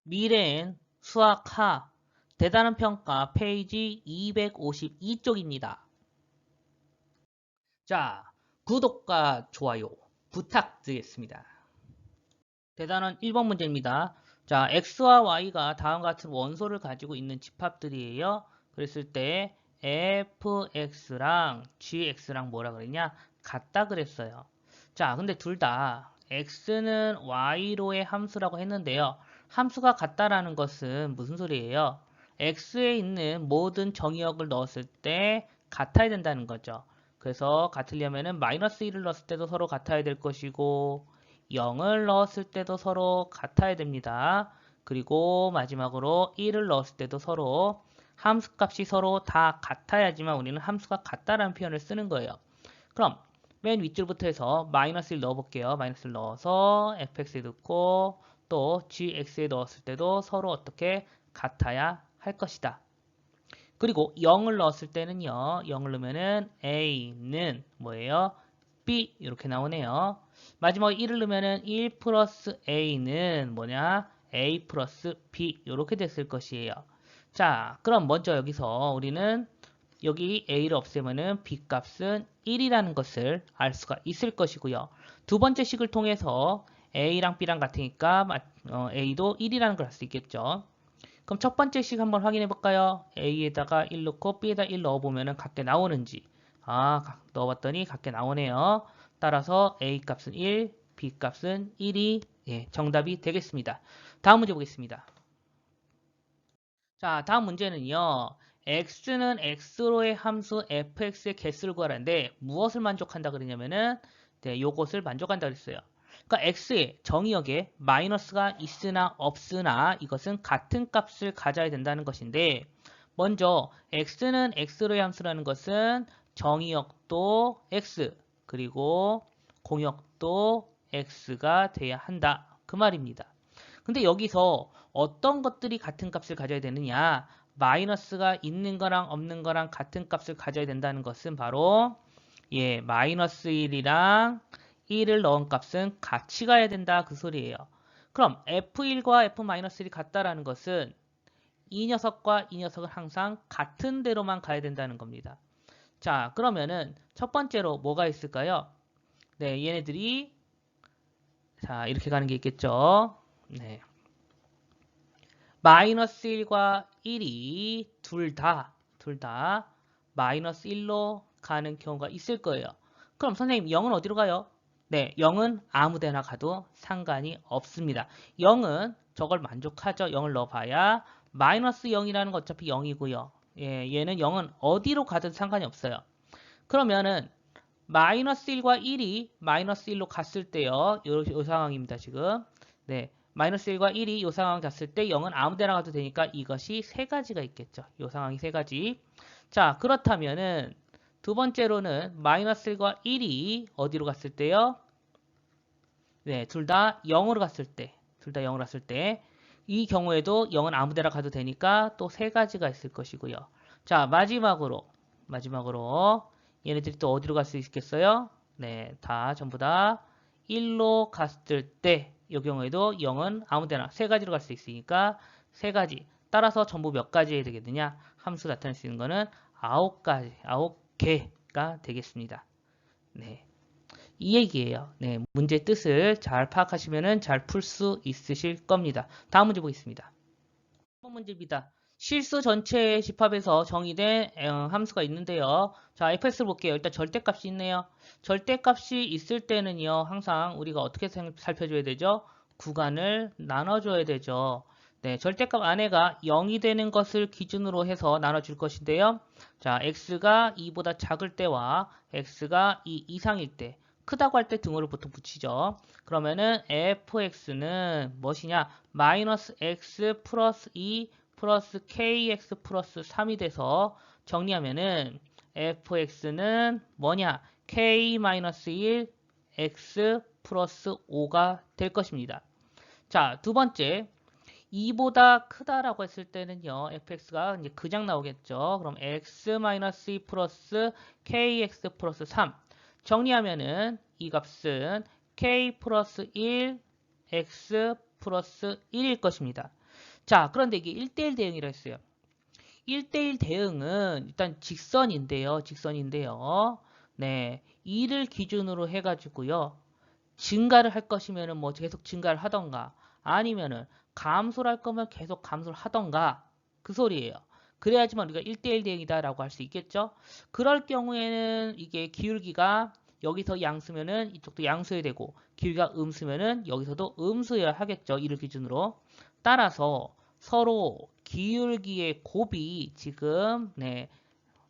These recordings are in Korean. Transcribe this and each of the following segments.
미래엔 수학하 대단한 평가 페이지 252쪽입니다. 자, 구독과 좋아요 부탁드리겠습니다. 대단한 1번 문제입니다. 자, x와 y가 다음과 같은 원소를 가지고 있는 집합들이에요. 그랬을 때 fx랑 gx랑 뭐라 그랬냐? 같다 그랬어요. 자, 근데 둘 다 x는 y로의 함수라고 했는데요. 함수가 같다라는 것은 무슨 소리예요? x에 있는 모든 정의역을 넣었을 때 같아야 된다는 거죠. 그래서 같으려면은 마이너스 1을 넣었을 때도 서로 같아야 될 것이고 0을 넣었을 때도 서로 같아야 됩니다. 그리고 마지막으로 1을 넣었을 때도 서로 함수값이 서로 다 같아야지만 우리는 함수가 같다라는 표현을 쓰는 거예요. 그럼 맨 윗줄부터 해서 마이너스 1 넣어볼게요. 마이너스 1 넣어서 fx에 넣고 또 gx에 넣었을 때도 서로 어떻게 같아야 할 것이다. 그리고 0을 넣었을 때는요. 0을 넣으면은 a는 뭐예요? b 이렇게 나오네요. 마지막에 1을 넣으면은 1 플러스 a는 뭐냐? a 플러스 b 이렇게 됐을 것이에요. 자, 그럼 먼저 여기서 우리는 여기 a를 없애면은 b 값은 1이라는 것을 알 수가 있을 것이고요. 두 번째 식을 통해서 a랑 b랑 같으니까 a도 1이라는 걸 알 수 있겠죠. 그럼 첫 번째 식 한번 확인해 볼까요? a에다가 1 넣고 b에다 1 넣어보면 같게 나오는지. 넣어봤더니 같게 나오네요. 따라서 a 값은 1, b 값은 1이 정답이 되겠습니다. 다음 문제 보겠습니다. 자, 다음 문제는요. x는 x로의 함수 fx의 개수를 구하라는데 무엇을 만족한다 그러냐면은 요것을 만족한다 그랬어요. 그러니까 x의 정의역에 마이너스가 있으나 없으나 이것은 같은 값을 가져야 된다는 것인데 먼저 x는 x로의 함수라는 것은 정의역도 x 그리고 공역도 x가 돼야 한다. 그 말입니다. 근데 여기서 어떤 것들이 같은 값을 가져야 되느냐? 마이너스가 있는 거랑 없는 거랑 같은 값을 가져야 된다는 것은 바로 마이너스 1이랑 1을 넣은 값은 같이 가야 된다 그 소리예요. 그럼 F1과 F-1이 같다라는 것은 이 녀석과 이 녀석은 항상 같은 대로만 가야 된다는 겁니다. 자, 그러면은 첫 번째로 뭐가 있을까요? 네, 얘네들이 자, 이렇게 가는 게 있겠죠. 네. 마이너스 1과 1이 둘 다 마이너스 1로 가는 경우가 있을 거예요. 그럼 선생님 0은 어디로 가요? 네, 0은 아무 데나 가도 상관이 없습니다. 0은 저걸 만족하죠. 0을 넣어봐야 마이너스 0이라는 거 어차피 0이고요. 얘는 0은 어디로 가든 상관이 없어요. 그러면은 마이너스 1과 1이 마이너스 1로 갔을 때요. 요 상황입니다. 지금. 네. 마이너스 1과 1이 이 상황 갔을 때 0은 아무 데나 가도 되니까 이것이 세 가지가 있겠죠. 이 상황이 세 가지. 자, 그렇다면은 두 번째로는 마이너스 1과 1이 어디로 갔을 때요? 네, 둘 다 0으로 갔을 때. 둘 다 0으로 갔을 때. 이 경우에도 0은 아무 데나 가도 되니까 또 세 가지가 있을 것이고요. 자, 마지막으로 얘네들이 또 어디로 갈 수 있겠어요? 네, 다 전부 다 1로 갔을 때 이 경우에도 0은 아무 데나 세 가지로 갈 수 있으니까 세 가지. 따라서 전부 몇 가지 해야 되겠느냐? 함수 나타낼 수 있는 거는 9가지, 9개가 되겠습니다. 네. 이 얘기예요. 네, 문제 뜻을 잘 파악하시면 잘 풀 수 있으실 겁니다. 다음 문제 보겠습니다. 1번 문제입니다. 실수 전체의 집합에서 정의된 함수가 있는데요. 자, fx를 볼게요. 일단 절대값이 있네요. 절대값이 있을 때는요. 항상 우리가 어떻게 살펴줘야 되죠? 구간을 나눠줘야 되죠. 네, 절대값 안에가 0이 되는 것을 기준으로 해서 나눠줄 것인데요. 자, x가 2보다 작을 때와 x가 2 이상일 때 크다고 할 때 등호를 보통 붙이죠. 그러면은 fx는 무엇이냐? 마이너스 x 플러스 2 플러스 kx 플러스 3이 돼서 정리하면은 fx는 뭐냐? k 마이너스 1 x 플러스 5가 될 것입니다. 자, 두 번째 2보다 크다라고 했을 때는요. fx가 이제 그냥 나오겠죠. 그럼 x 마이너스 2 플러스 kx 플러스 3 정리하면은 이 값은 k 플러스 1 x 플러스 1일 것입니다. 자, 그런데 이게 1대1 대응이라 했어요. 1대1 대응은 일단 직선인데요. 네, 2를 기준으로 해가지고요. 증가를 할 것이면은 뭐 계속 증가를 하던가 아니면은 감소를 할 거면 계속 감소를 하던가 그 소리예요. 그래야지만 우리가 1대1 대응이다라고 할 수 있겠죠. 그럴 경우에는 이게 기울기가 여기서 양수면은 이쪽도 양수여야 되고 기울기가 음수면은 여기서도 음수여야 하겠죠. 이를 기준으로. 따라서 서로 기울기의 곱이 지금 네,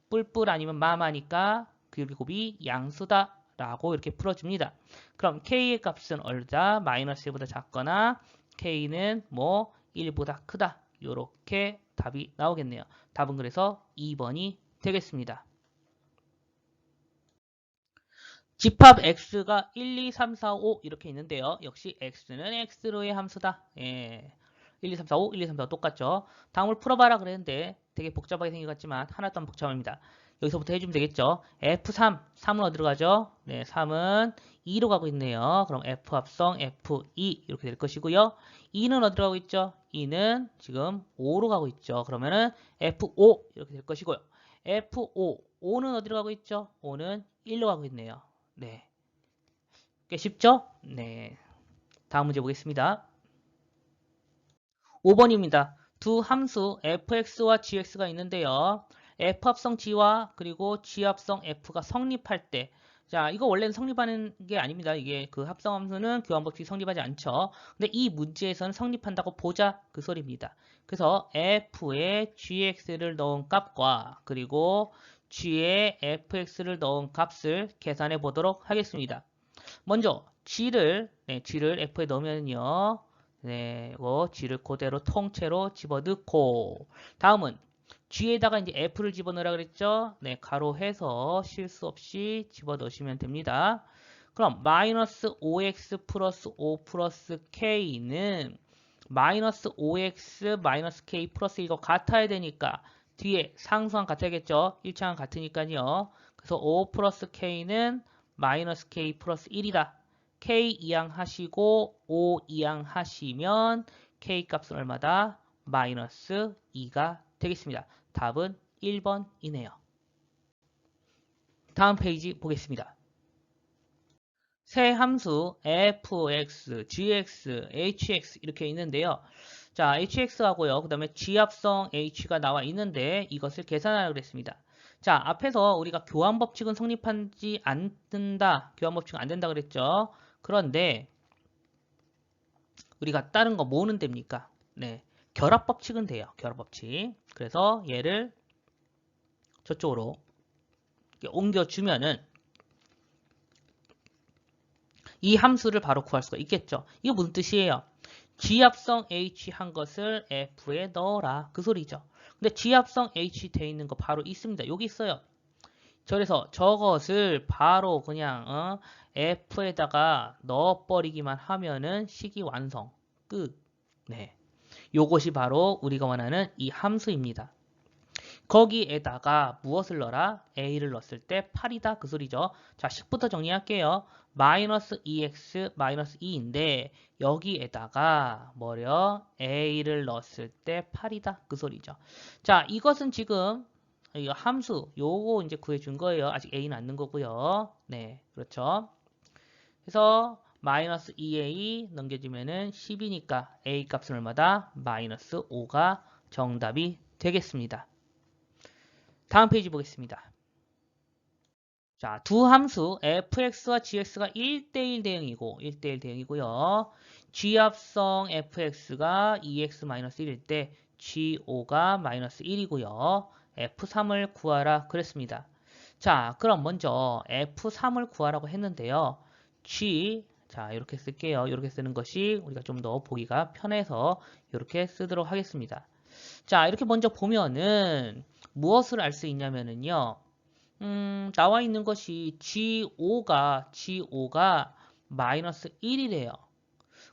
뿔뿔 아니면 마마니까 기울기 곱이 양수다라고 이렇게 풀어줍니다. 그럼 k의 값은 얼다 마이너스 1보다 작거나 k는 뭐 1보다 크다. 이렇게 답이 나오겠네요. 답은 그래서 2번이 되겠습니다. 집합 x가 1, 2, 3, 4, 5 이렇게 있는데요. 역시 x는 x로의 함수다. 예. 1, 2, 3, 4, 5, 1, 2, 3, 4 똑같죠. 다음을 풀어봐라 그랬는데 되게 복잡하게 생긴 것 같지만 하나도 안 복잡합니다. 여기서부터 해주면 되겠죠. F3, 3은 어디로 가죠? 네, 3은 2로 가고 있네요. 그럼 F 합성 F2 이렇게 될 것이고요. 2는 어디로 가고 있죠? 2는 지금 5로 가고 있죠. 그러면은 F5 이렇게 될 것이고요. F5, 5는 어디로 가고 있죠? 5는 1로 가고 있네요. 네. 꽤 쉽죠? 네. 다음 문제 보겠습니다. 5번입니다. 두 함수 fx와 gx가 있는데요. f 합성 g와 그리고 g 합성 f가 성립할 때, 자, 이거 원래는 성립하는 게 아닙니다. 이게 그 합성 함수는 교환 법칙이 성립하지 않죠. 근데 이 문제에서는 성립한다고 보자 그 소리입니다. 그래서 f에 gx를 넣은 값과 그리고 g에 fx를 넣은 값을 계산해 보도록 하겠습니다. 먼저 g를 f에 넣으면요. 네, g를 그대로 통째로 집어넣고 다음은 g에다가 이제 f를 집어넣으라 그랬죠? 네, 가로해서 실수 없이 집어넣으시면 됩니다. 그럼 마이너스 5x 플러스 5 플러스 k는 마이너스 5x 마이너스 k 플러스 이거 같아야 되니까 뒤에 상수항 같아야겠죠? 1차항 같으니까요. 그래서 5 플러스 k는 마이너스 k 플러스 1이다. k 이항 하시고 5 이항 하시면 k 값은 얼마다? 마이너스 2가 되겠습니다. 답은 1번이네요. 다음 페이지 보겠습니다. 세 함수 fx, gx, hx 이렇게 있는데요. 자, hx하고요. 그 다음에 g합성 h가 나와 있는데 이것을 계산하라고 그랬습니다. 자, 앞에서 우리가 교환 법칙은 성립하지 않는다. 교환 법칙은 안 된다 그랬죠. 그런데 우리가 다른 거 뭐는 됩니까? 네, 결합 법칙은 돼요. 결합 법칙. 그래서 얘를 저쪽으로 옮겨주면은 이 함수를 바로 구할 수가 있겠죠. 이거 무슨 뜻이에요? G합성 H 한 것을 F에 넣어라. 그 소리죠. 근데 G합성 H 돼 있는 거 바로 있습니다. 여기 있어요. 그래서 저것을 바로 그냥 F에다가 넣어버리기만 하면은 식이 완성. 끝. 네. 요것이 바로 우리가 원하는 이 함수입니다. 거기에다가 무엇을 넣어라? A를 넣었을 때 8이다. 그 소리죠. 자, 식부터 정리할게요. 마이너스 2x 마이너스 2인데 여기에다가 뭐려? A를 넣었을 때 8이다. 그 소리죠. 자, 이것은 지금 이거 함수 요거 이제 구해준 거예요. 아직 A는 안 넣은 거고요. 네, 그렇죠. 그래서 마이너스 2A 넘겨주면은 10이니까 A 값은 얼마다? 마이너스 5가 정답이 되겠습니다. 다음 페이지 보겠습니다. 자, 두 함수 fx와 gx가 1대1 대응이고 1대1 대응이고요. g합성 fx가 2x-1일 때 g5가 마이너스 1이고요. f3을 구하라 그랬습니다. 자, 그럼 먼저 f3을 구하라고 했는데요. 자, 이렇게 쓸게요. 이렇게 쓰는 것이 우리가 좀 더 보기가 편해서 이렇게 쓰도록 하겠습니다. 자, 이렇게 먼저 보면은 무엇을 알 수 있냐면은요. 나와 있는 것이 G5가 마이너스 1이래요.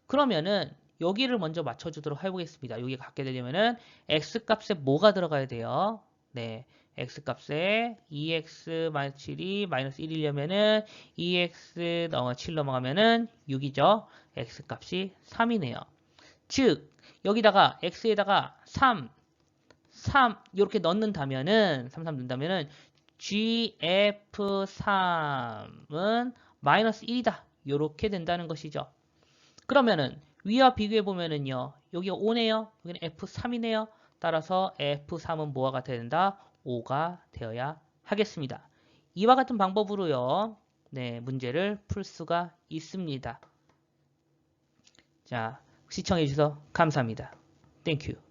그러면은 여기를 먼저 맞춰주도록 해보겠습니다. 여기 갖게 되려면은 X값에 뭐가 들어가야 돼요? 네, X값에 2X-7이 마이너스 1이려면은 2X 7 넘어가면은 6이죠. X값이 3이네요. 즉, 여기다가 x에다가 3 이렇게 넣는다면은 gf3은 마이너스 1이다. 이렇게 된다는 것이죠. 그러면은 위와 비교해 보면은요. 여기가 5네요. 여기는 f3이네요. 따라서 f3은 뭐가 같아야 된다? 5가 되어야 하겠습니다. 이와 같은 방법으로요. 네, 문제를 풀 수가 있습니다. 자, 시청해 주셔서 감사합니다. 땡큐.